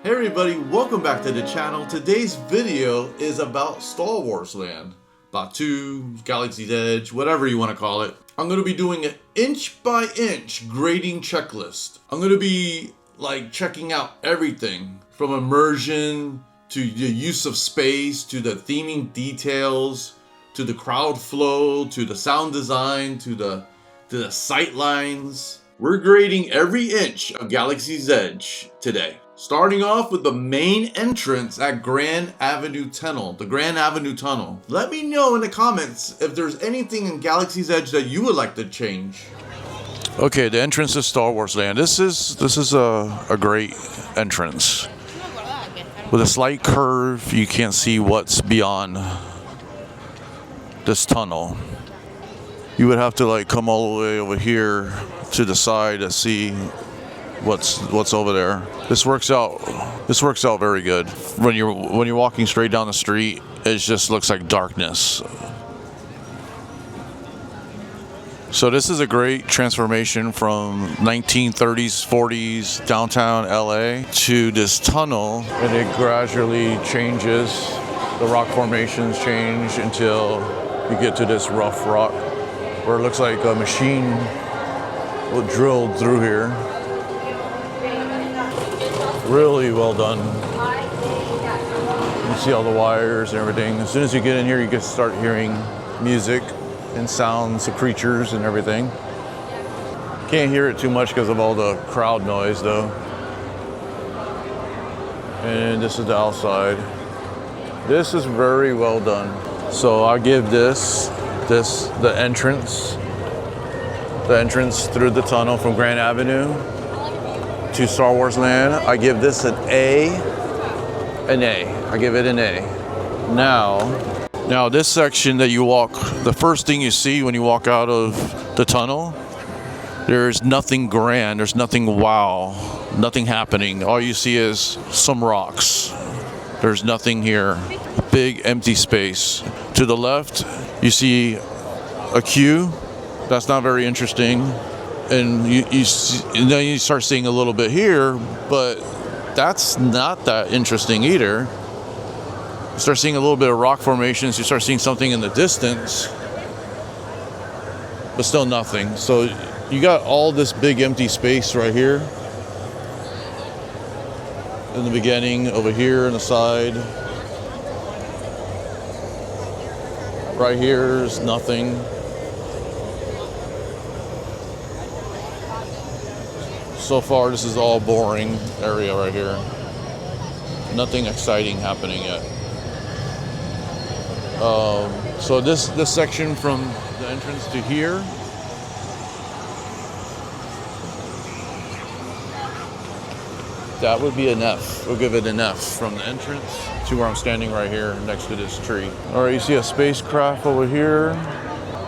Hey everybody, welcome back to the channel. Today's video is about Star Wars Land. Batuu, Galaxy's Edge, whatever you want to call it. I'm going to be doing an inch by inch grading checklist. I'm going to be like checking out everything from immersion to the use of space to the theming details to the crowd flow to the sound design to the sight lines. We're grading every inch of Galaxy's Edge today. Starting off with the main entrance at Grand Avenue Tunnel, the Grand Avenue Tunnel. Let me know in the comments if there's anything in Galaxy's Edge that you would like to change. Okay, the entrance to Star Wars Land. This is a great entrance. With a slight curve, you can't see what's beyond this tunnel. You would have to like come all the way over here to the side to see what's over there. This works out very good. When you're walking straight down the street, it just looks like darkness. So this is a great transformation from 1930s, 40s downtown LA to this tunnel, and it gradually changes. The rock formations change until you get to this rough rock where it looks like a machine drilled through here. Really well done. You see all the wires and everything. As soon as you get in here, you can start hearing music and sounds of creatures and everything. Can't hear it too much because of all the crowd noise though. And this is the outside. This is very well done. So I give the entrance through the tunnel from Grand Avenue to Star Wars Land. I give this an A. I give it an A. Now this section that you walk, the first thing you see when you walk out of the tunnel, there's nothing grand, there's nothing wow, nothing happening. All you see is some rocks. There's nothing here. Big empty space. To the left, you see a queue. That's not very interesting. And then you start seeing a little bit here, but that's not that interesting either. You start seeing a little bit of rock formations. You start seeing something in the distance, but still nothing. So you got all this big empty space right here in the beginning, over here on the side. Right here is nothing. So far, this is all boring area right here. Nothing exciting happening yet. So this section from the entrance to here, that would be an F. We'll give it an F from the entrance to where I'm standing right here next to this tree. All right, you see a spacecraft over here.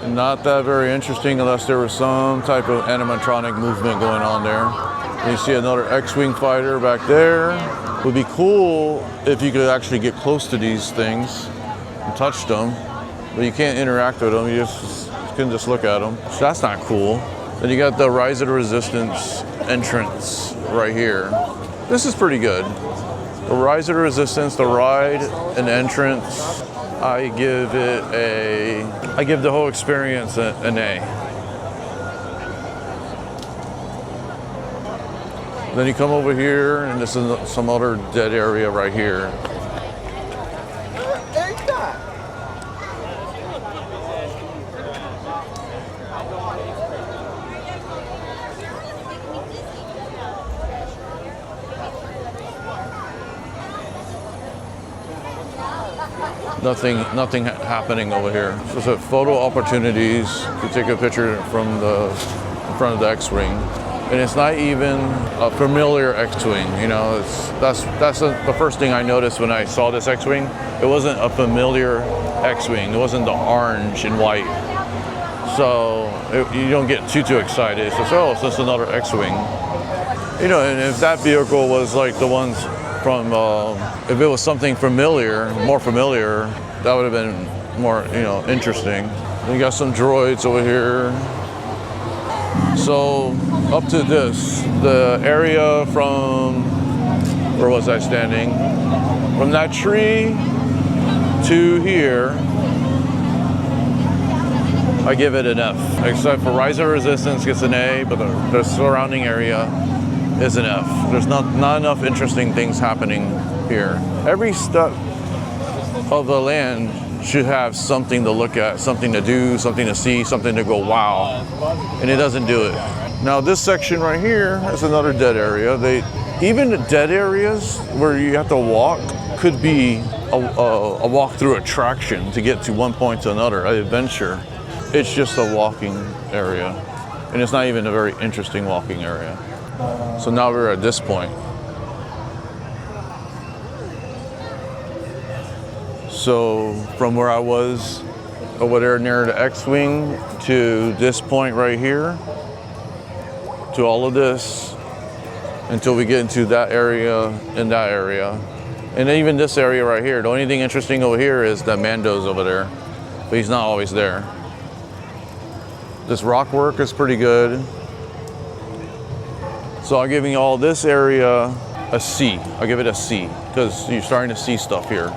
Not that very interesting unless there was some type of animatronic movement going on there. And you see another X-Wing fighter back there. It would be cool if you could actually get close to these things and touch them, but you can't interact with them, you can just look at them. So that's not cool. Then you got the Rise of the Resistance entrance right here. This is pretty good. The Rise of the Resistance, the ride and entrance, I give the whole experience an A. Then you come over here, and this is some other dead area right here. Nothing happening over here. So photo opportunities to take a picture from in front of the X-Wing. And it's not even a familiar X-Wing, you know. That's the first thing I noticed when I saw this X-Wing. It wasn't a familiar X-Wing. It wasn't the orange and white. So you don't get too excited. It's just, oh, it's just another X-Wing. You know, and if that vehicle was like the ones from, if it was something familiar, more familiar, that would have been more, you know, interesting. We got some droids over here. So up to this, the area from Where was I standing? From that tree to here, I give it an F. Except for rise of resistance gets an A, but the surrounding area is an F. There's not enough interesting things happening here. Every step of the land should have something to look at, something to do, something to see, something to go wow, and it doesn't do it. Now this section right here is another dead area. Even the dead areas where you have to walk could be a walk through attraction to get to one point to another, an adventure. It's just a walking area, and it's not even a very interesting walking area. So now we're at this point. So from where I was over there near the X-Wing to this point right here, to all of this, until we get into that area and that area. And even this area right here. The only thing interesting over here is that Mando's over there, but he's not always there. This rock work is pretty good. So I'm giving all this area a C. I'll give it a C, because you're starting to see stuff here.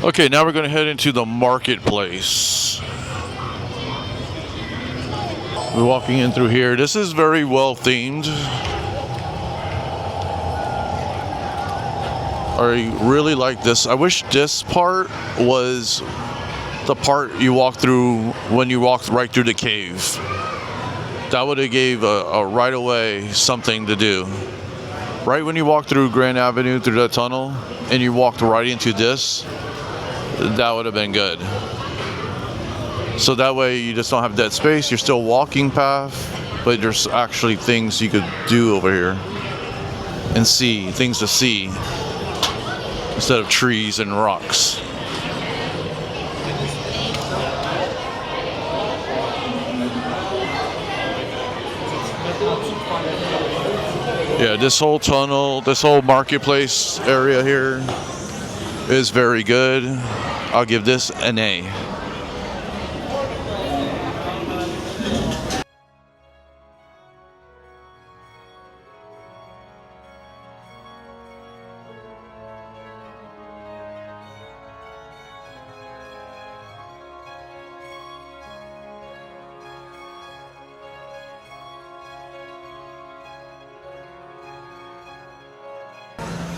Okay, now we're going to head into the marketplace. We're walking in through here. This is very well themed. I really like this. I wish this part was the part you walk through when you walked right through the cave. That would have gave a right away something to do. Right when you walk through Grand Avenue through that tunnel and you walked right into this, that would have been good. So that way you just don't have dead space. You're still walking path, but there's actually things you could do over here and see, things to see, instead of trees and rocks. Yeah, this whole tunnel, this whole marketplace area here is very good. I'll give this an A.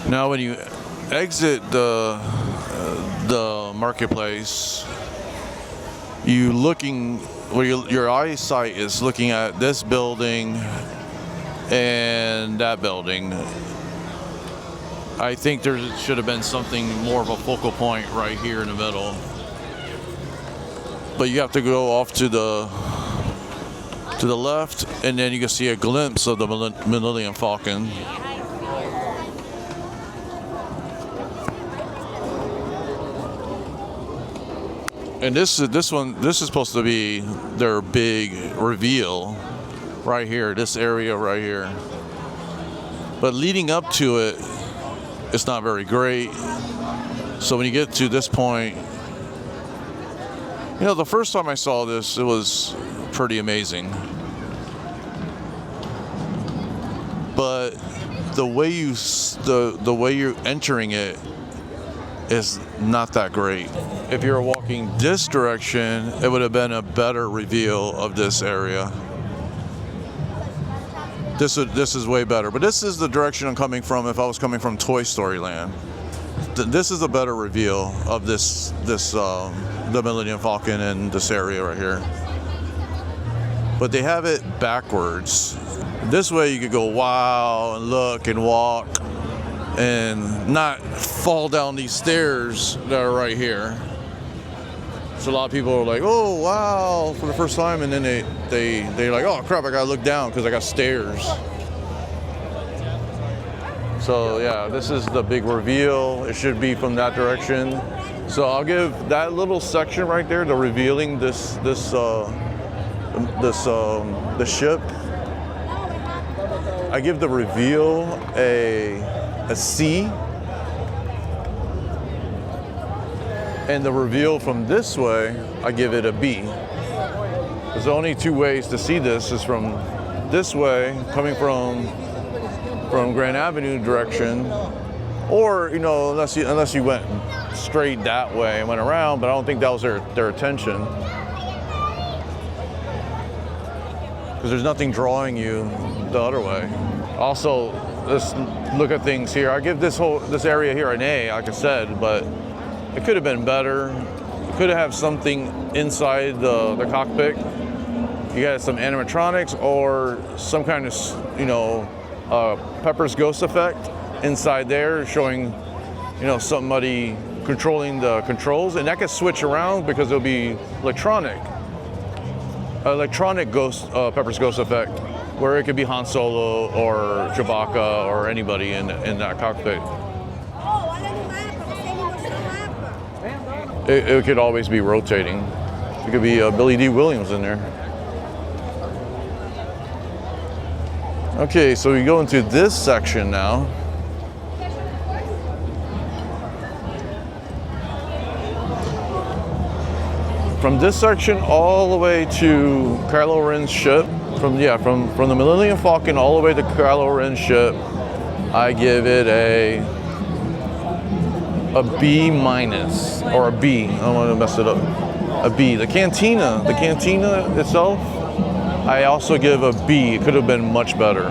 Now when you exit the marketplace, you looking where your eyesight is looking at this building and that building. I think there should have been something more of a focal point right here in the middle, but you have to go off to the left, and then you can see a glimpse of the Millennium Falcon. And this is supposed to be their big reveal right here, this area right here. But leading up to it, it's not very great. So when you get to this point, you know, the first time I saw this, it was pretty amazing. But the way you're entering it is not that great. If you were walking this direction, it would have been a better reveal of this area. This is way better, but this is the direction I'm coming from if I was coming from Toy Story Land. This is a better reveal of the Millennium Falcon in this area right here. But they have it backwards. This way you could go wow and look and walk and not fall down these stairs that are right here. So a lot of people are like, oh wow, for the first time, and then they're like, oh crap, I gotta look down because I got stairs. So yeah, this is the big reveal. It should be from that direction. So I'll give that little section right there, the revealing this the ship. I give the reveal a C, and the reveal from this way, I give it a B. There's only two ways to see this, is from this way, coming from Grand Avenue direction, or, you know, unless you went straight that way and went around, but I don't think that was their intention. Because there's nothing drawing you the other way. Also, let's look at things here. I give this area here an A, like I said, but it could have been better. Could have something inside the cockpit. You got some animatronics or some kind of, you know, Pepper's ghost effect inside there, showing, you know, somebody controlling the controls, and that could switch around because it'll be electronic ghost, Pepper's ghost effect, where it could be Han Solo or Chewbacca or anybody in that cockpit. It could always be rotating. It could be Billy D. Williams in there. Okay, so we go into this section now. From this section all the way to Kylo Ren's ship, from the Millennium Falcon all the way to Kylo Ren's ship, I give it a B minus, or a B. I don't want to mess it up. A B. The cantina itself, I also give a B. It could have been much better.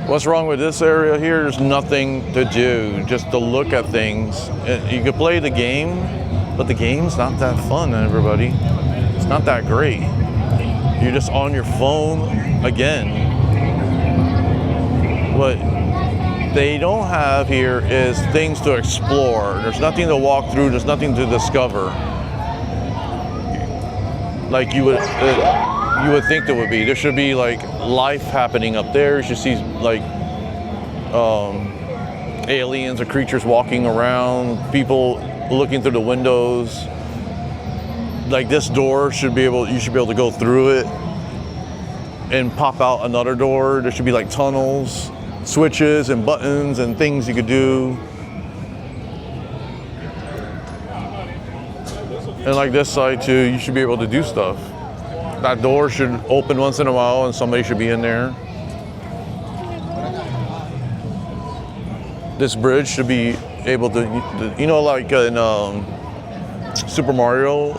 What's wrong with this area here? There's nothing to do, just to look at things. You could play the game, but the game's not that fun, everybody. It's not that great. You're just on your phone again. What they don't have here is things to explore. There's nothing to walk through. There's nothing to discover. Like you would think there would be. There should be like life happening up there. You should see like aliens or creatures walking around, people looking through the windows. Like this door you should be able to go through it and pop out another door. There should be like tunnels, switches and buttons and things you could do. And like this side too, you should be able to do stuff. That door should open once in a while and somebody should be in there. This bridge should be able to, you know, like in Super Mario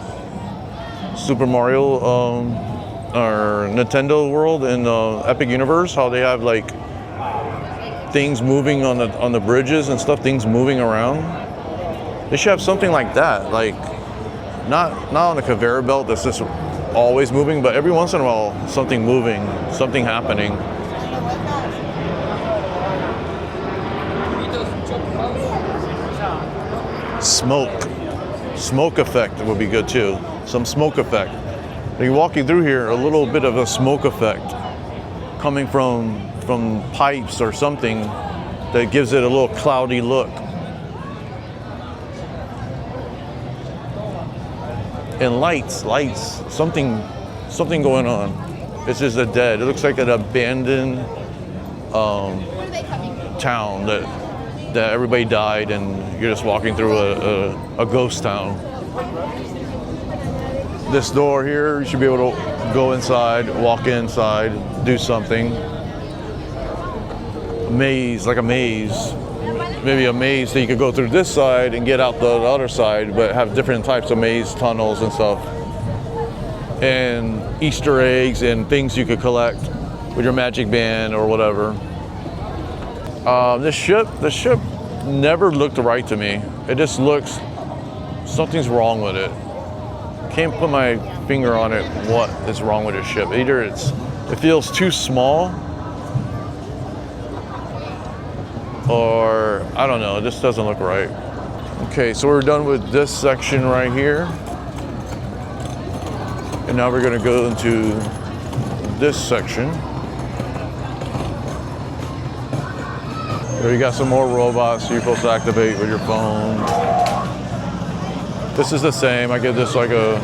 or Nintendo World in Epic Universe, how they have like things moving on the bridges and stuff, things moving around. They should have something like that, like not on the conveyor belt that's just always moving, but every once in a while something moving, something happening. Smoke effect would be good too. Some smoke effect. You're walking through here, a little bit of a smoke effect coming from pipes or something that gives it a little cloudy look. And lights, something going on. It's just dead. It looks like an abandoned town that everybody died and you're just walking through a ghost town. This door here, you should be able to go inside, walk inside, do something. A maze, like a maze. Maybe a maze that you could go through this side and get out the other side, but have different types of maze tunnels and stuff. And Easter eggs and things you could collect with your magic band or whatever. The ship never looked right to me. It just looks, something's wrong with it. Can't put my finger on it what is wrong with this ship. Either it feels too small, or I don't know, it just doesn't look right. Okay, so we're done with this section right here. And now we're gonna go into this section. There you got some more robots you're supposed to activate with your phone. This is the same. I give this like a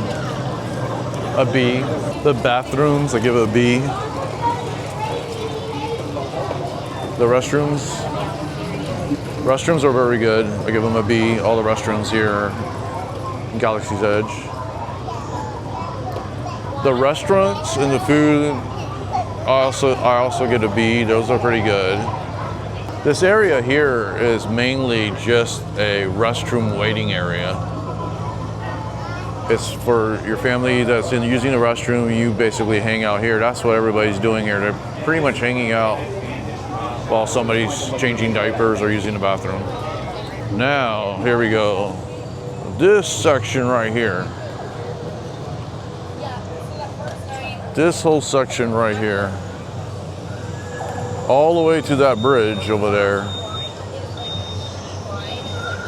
B. The bathrooms, I give it a B. The restrooms are very good. I give them a B. All the restrooms here in Galaxy's Edge. The restaurants and the food, I also get a B. Those are pretty good. This area here is mainly just a restroom waiting area. It's for your family that's using the restroom. You basically hang out here. That's what everybody's doing here. They're pretty much hanging out while somebody's changing diapers or using the bathroom. Now, here we go. This section right here. This whole section right here. All the way to that bridge over there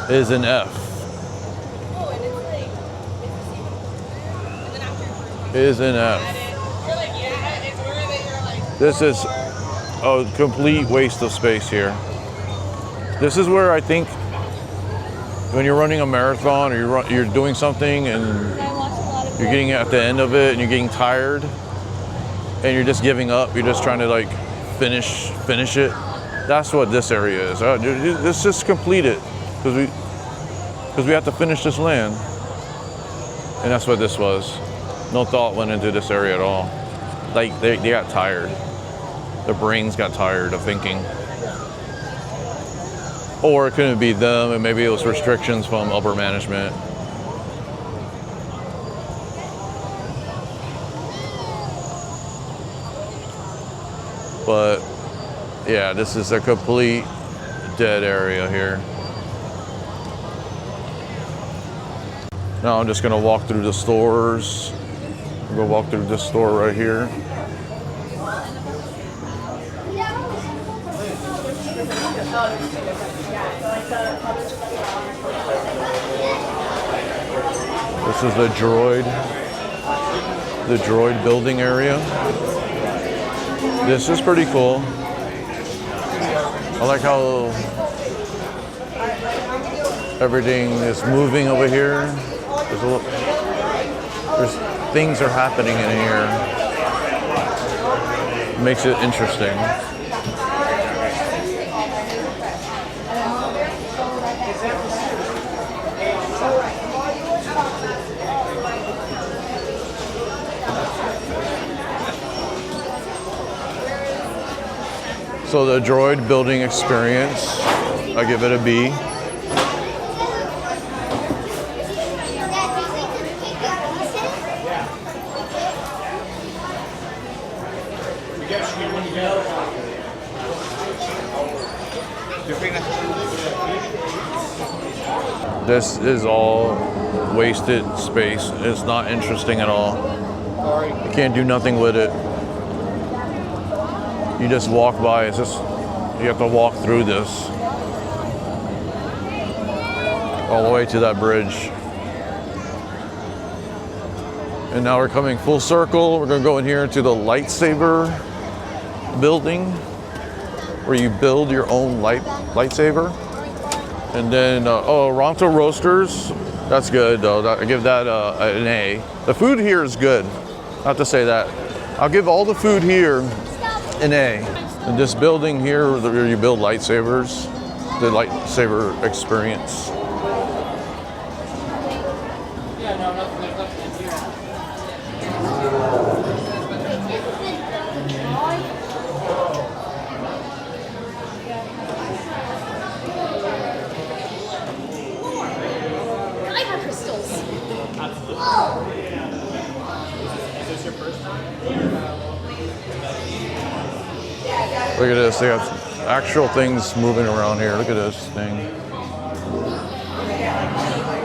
is an F. Is an F. This is a complete waste of space here. This is where I think when you're running a marathon or you're doing something and you're getting at the end of it and you're getting tired and you're just giving up, you're just trying to like finish it. That's what this area is. Let's just complete it because we have to finish this land, and that's what this was. No thought went into this area at all. Like they got tired. Their brains got tired of thinking. Or it couldn't be them, and maybe it was restrictions from upper management. But yeah, this is a complete dead area here. Now I'm just gonna walk through the stores. I'm gonna walk through this store right here. This is the droid building area. This is pretty cool. I like how everything is moving over here. There's things are happening in here. Makes it interesting. So the droid building experience, I give it a B. This is all wasted space. It's not interesting at all. You can't do nothing with it. You just walk by. It's just, you have to walk through this all the way to that bridge. And now we're coming full circle. We're gonna go in here into the lightsaber building, where you build your own lightsaber. And then, Ronto Roasters, that's good though. I give that an A. The food here is good. I have to say that. I'll give all the food here an A. And this building here where you build lightsabers, the lightsaber experience. Look at this, they got actual things moving around here. Look at this thing.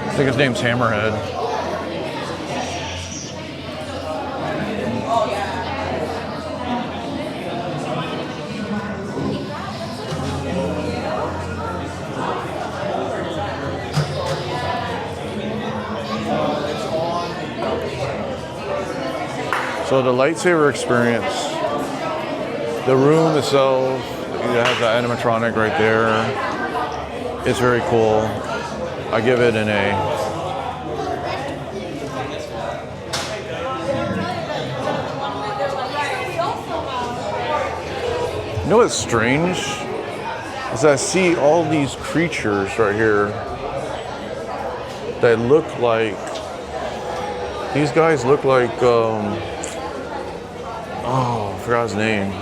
I think his name's Hammerhead. So the lightsaber experience, the room itself, It has the animatronic right there. It's very cool. I give it an A. You know what's strange? Is I see all these creatures right here that look like, these guys look like, oh, I forgot his name.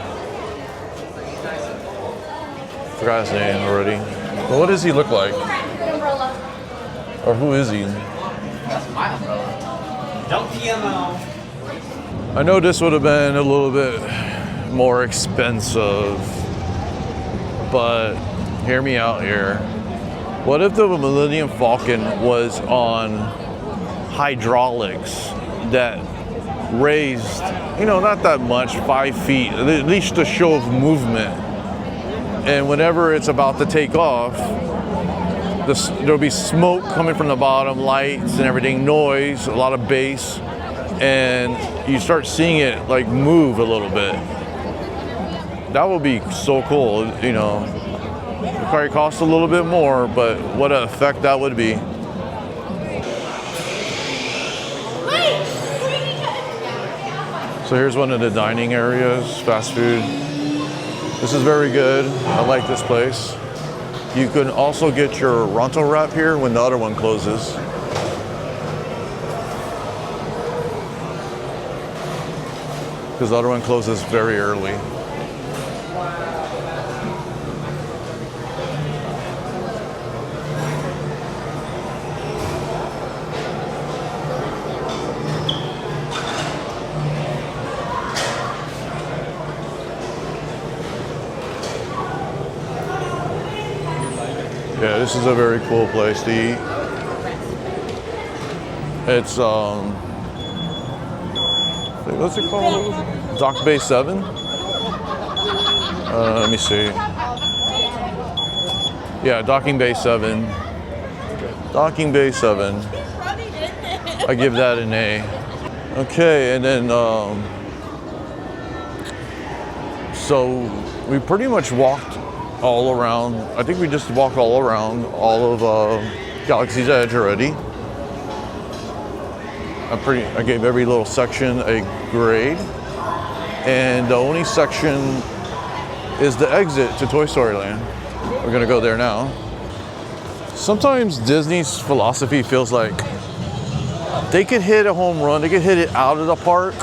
Forgot his name already. But what does he look like? Or who is he? That's my umbrella. Don't PMO. I know this would have been a little bit more expensive, but hear me out here. What if the Millennium Falcon was on hydraulics that raised, not that much, 5 feet, at least a show of movement. And whenever it's about to take off, there'll be smoke coming from the bottom, lights and everything, noise, a lot of bass, and you start seeing it like move a little bit. That would be so cool, It probably cost a little bit more, but what an effect that would be. So here's one of the dining areas, fast food. This is very good. I like this place. You can also get your Ronto wrap here when the other one closes. Because the other one closes very early. Yeah, this is a very cool place to eat. It's what's it called? Dock Bay 7? Let me see. Yeah, Docking Bay 7. Docking Bay 7. I give that an A. Okay, and then so we pretty much walked all around. I think we just walked all around all of Galaxy's Edge already. I gave every little section a grade, and the only section is the exit to Toy Story Land. We're gonna go there now. Sometimes Disney's philosophy feels like they could hit a home run, they could hit it out of the park,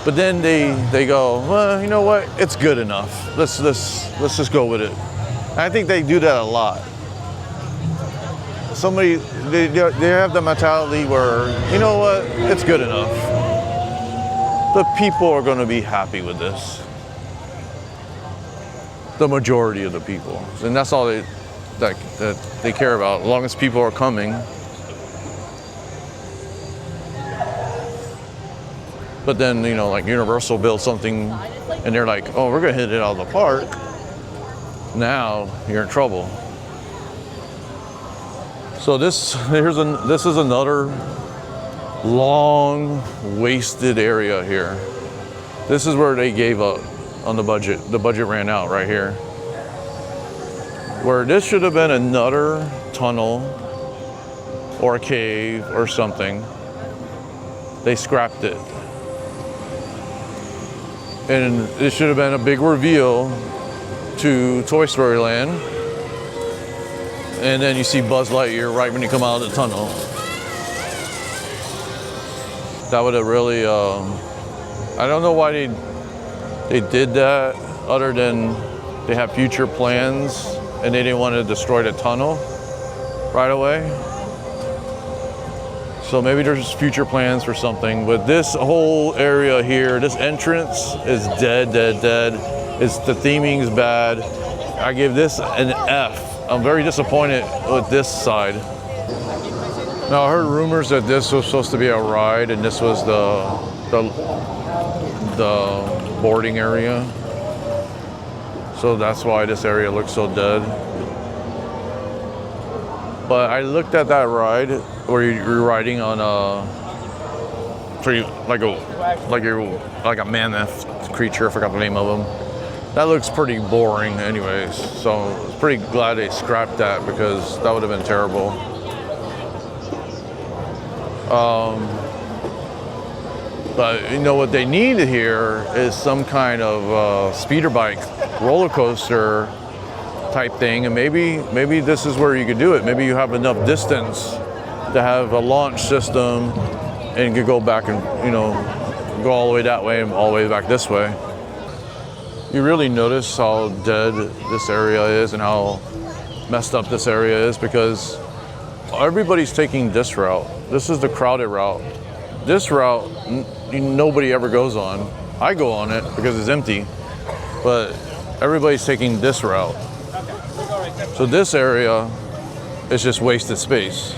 but then they go, well, you know what? It's good enough. Let's just go with it. And I think they do that a lot. They have the mentality where, you know what? It's good enough. The people are going to be happy with this. The majority of the people, and that's all that they care about. As long as people are coming. But then, like Universal builds something and they're like, oh, we're gonna hit it out of the park. Now you're in trouble. So this is another long wasted area here. This is where they gave up on the budget. The budget ran out right here. Where this should have been another tunnel or a cave or something. They scrapped it. And it should have been a big reveal to Toy Story Land. And then you see Buzz Lightyear right when you come out of the tunnel. That would have really, I don't know why they did that, other than they have future plans and they didn't want to destroy the tunnel right away. So maybe there's future plans for something, but this whole area here, this entrance is dead. The theming's bad. I give this an F. I'm very disappointed with this side. Now I heard rumors that this was supposed to be a ride and this was the boarding area. So that's why this area looks so dead. But I looked at that ride where you're riding on like a mammoth creature. I forgot the name of him. That looks pretty boring anyways, so I was pretty glad they scrapped that because that would have been terrible. But you know what they need here is some kind of speeder bike, roller coaster type thing, and maybe this is where you could do it. Maybe you have enough distance to have a launch system and you could go back and, you know, go all the way that way and all the way back this way. You really notice how dead this area is and how messed up this area is because everybody's taking this route. This is the crowded route. This route, nobody ever goes on. I go on it because it's empty, but everybody's taking this route. So this area is just wasted space.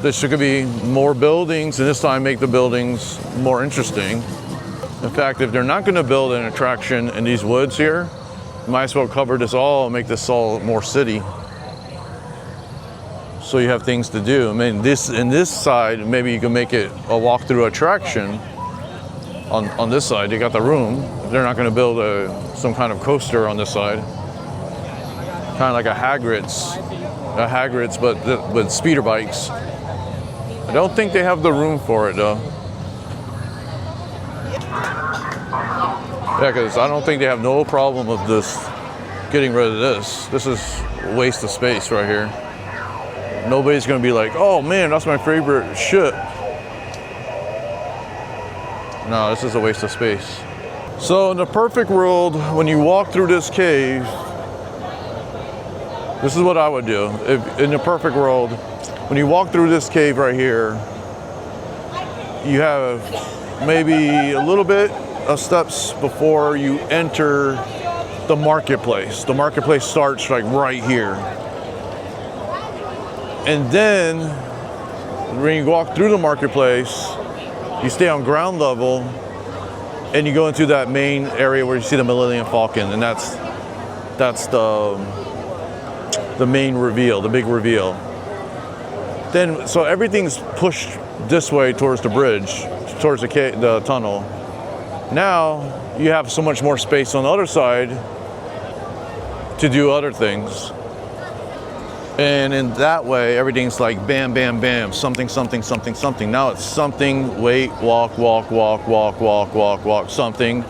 There should be more buildings, and this time make the buildings more interesting. In fact, if they're not going to build an attraction in these woods here, you might as well cover this all and make this all more city. So you have things to do. I mean, in this side, maybe you can make it a walk-through attraction. On this side, you got the room. They're not going to build some kind of coaster on this side. Kind of like a Hagrid's, but with speeder bikes. I don't think they have the room for it though. Yeah, because I don't think they have no problem with this, getting rid of this. This is a waste of space right here. Nobody's gonna be like, oh man, that's my favorite shit. No, this is a waste of space. So in the perfect world, when you walk through this cave, this is what I would do. If in the perfect world, when you walk through this cave right here, you have maybe a little bit of steps before you enter the marketplace. The marketplace starts like right here. And then when you walk through the marketplace, you stay on ground level and you go into that main area where you see the Millennium Falcon, and that's the main reveal, the big reveal. Then, so everything's pushed this way towards the bridge, towards the tunnel. Now you have so much more space on the other side to do other things. And in that way, everything's like bam, bam, bam, something, something, something, something. Now it's something, wait, walk, walk, walk, walk, walk, walk, walk, something.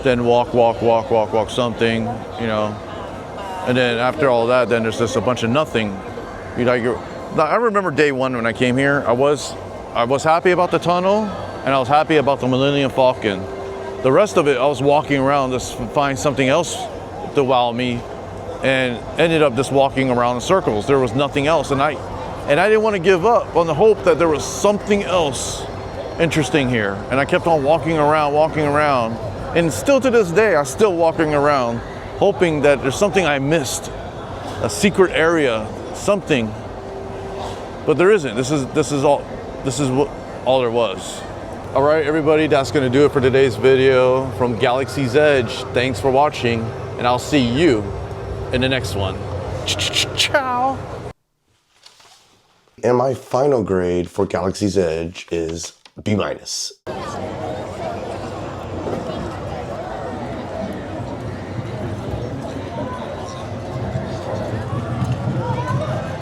Then walk, walk, walk, walk, walk, something, you know. And then after all that, then there's just a bunch of nothing. I remember day one when I came here, I was happy about the tunnel and I was happy about the Millennium Falcon. The rest of it, I was walking around just to find something else to wow me, and ended up just walking around in circles. There was nothing else, and I didn't want to give up on the hope that there was something else interesting here. And I kept on walking around, and still to this day, I'm still walking around, hoping that there's something I missed, a secret area, something. But there isn't. This is all there was. All right, everybody, that's going to do it for today's video from Galaxy's Edge. Thanks for watching, and I'll see you in the next one. Ciao. And my final grade for Galaxy's Edge is B-.